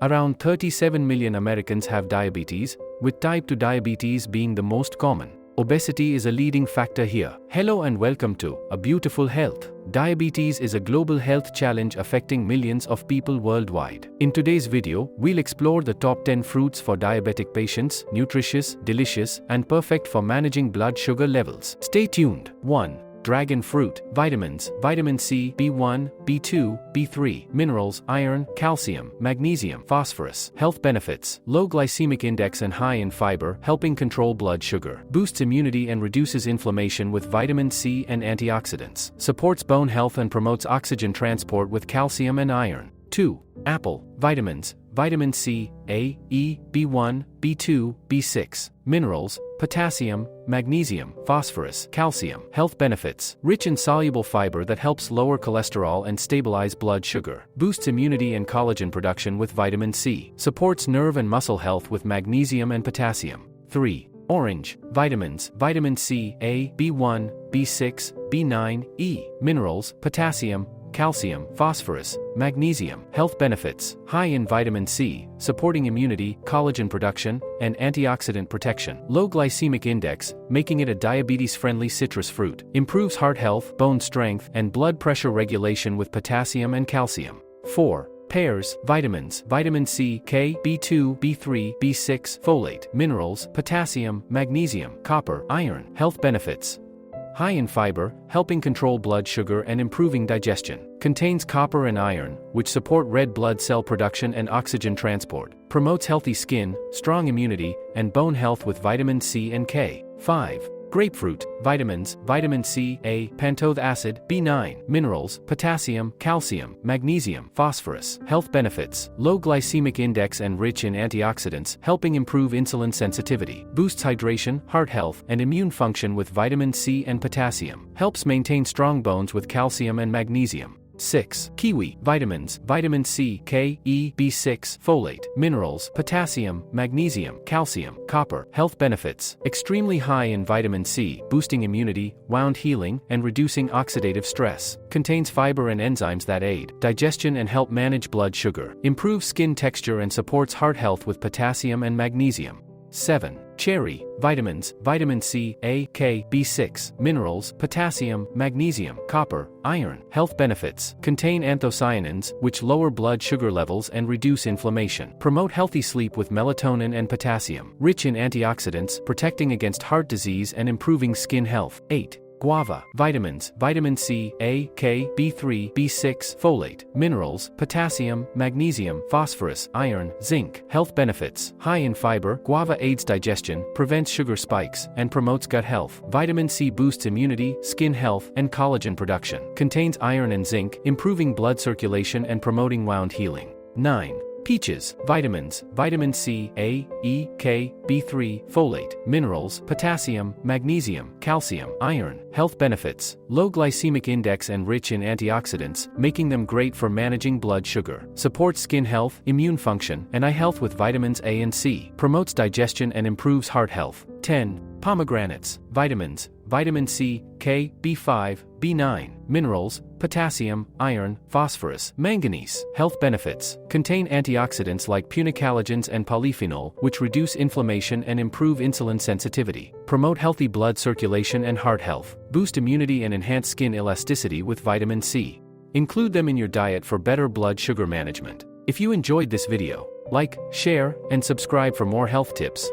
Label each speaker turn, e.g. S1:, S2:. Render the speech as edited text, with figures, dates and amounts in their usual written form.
S1: Around 37 million Americans have diabetes, with type 2 diabetes being the most common. Obesity is a leading factor here. Hello and welcome to A Beautiful Health. Diabetes is a global health challenge affecting millions of people worldwide. In today's video, we'll explore the top 10 fruits for diabetic patients, nutritious, delicious, and perfect for managing blood sugar levels. Stay tuned. 1. Dragon fruit. Vitamins: vitamin C, B1, B2, B3, minerals, iron, calcium, magnesium, phosphorus. Health benefits: low glycemic index and high in fiber, helping control blood sugar. Boosts immunity and reduces inflammation with vitamin C and antioxidants. Supports bone health and promotes oxygen transport with calcium and iron. 2. Apple. Vitamins: vitamin C, A, E, B1, B2, B6, minerals, potassium, magnesium, phosphorus, calcium. Health benefits: rich in soluble fiber that helps lower cholesterol and stabilize blood sugar. Boosts immunity and collagen production with vitamin C. Supports nerve and muscle health with magnesium and potassium. 3. Orange. Vitamins: vitamin C, A, B1, B6, B9, E, minerals, potassium, calcium, phosphorus, magnesium. Health benefits: high in vitamin C, supporting immunity, collagen production, and antioxidant protection. Low glycemic index, making it a diabetes-friendly citrus fruit. Improves heart health, bone strength, and blood pressure regulation with potassium and calcium. 4. Pears. Vitamins: vitamin C, K, B2, B3, B6, folate, minerals, potassium, magnesium, copper, iron. Health benefits: high in fiber, helping control blood sugar and improving digestion. Contains copper and iron, which support red blood cell production and oxygen transport. Promotes healthy skin, strong immunity, and bone health with vitamin C and K. 5. Grapefruit. Vitamins: vitamin C, A, pantothenic acid, B9, minerals, potassium, calcium, magnesium, phosphorus. Health benefits: low glycemic index and rich in antioxidants, helping improve insulin sensitivity. Boosts hydration, heart health, and immune function with vitamin C and potassium. Helps maintain strong bones with calcium and magnesium. 6. Kiwi. Vitamins: vitamin C, K, E, B6, folate, minerals, potassium, magnesium, calcium, copper. Health benefits: extremely high in vitamin C, boosting immunity, wound healing, and reducing oxidative stress. Contains fiber and enzymes that aid digestion and help manage blood sugar. Improves skin texture and supports heart health with potassium and magnesium. 7. Cherry. Vitamins: vitamin C, A, K, B6, minerals, potassium, magnesium, copper, iron. Health benefits: contain anthocyanins, which lower blood sugar levels and reduce inflammation. Promote healthy sleep with melatonin and potassium. Rich in antioxidants, protecting against heart disease and improving skin health. 8. Guava. Vitamins: vitamin C, A, K, B3, B6, folate, minerals, potassium, magnesium, phosphorus, iron, zinc. Health benefits: high in fiber, guava aids digestion, prevents sugar spikes, and promotes gut health. Vitamin C boosts immunity, skin health, and collagen production. Contains iron and zinc, improving blood circulation and promoting wound healing. 9. Peaches. Vitamins: vitamin C, A, E, K, B3, folate, minerals, potassium, magnesium, calcium, iron. Health benefits: low glycemic index and rich in antioxidants, making them great for managing blood sugar. Supports skin health, immune function, and eye health with vitamins A and C. Promotes digestion and improves heart health. 10. Pomegranates. Vitamins: vitamin C, K, B5, B9, minerals, potassium, iron, phosphorus, manganese. Health benefits: contain antioxidants like punicalagins and polyphenol, which reduce inflammation and improve insulin sensitivity. Promote healthy blood circulation and heart health. Boost immunity and enhance skin elasticity with vitamin C. Include them in your diet for better blood sugar management. If you enjoyed this video, like, share, and subscribe for more health tips.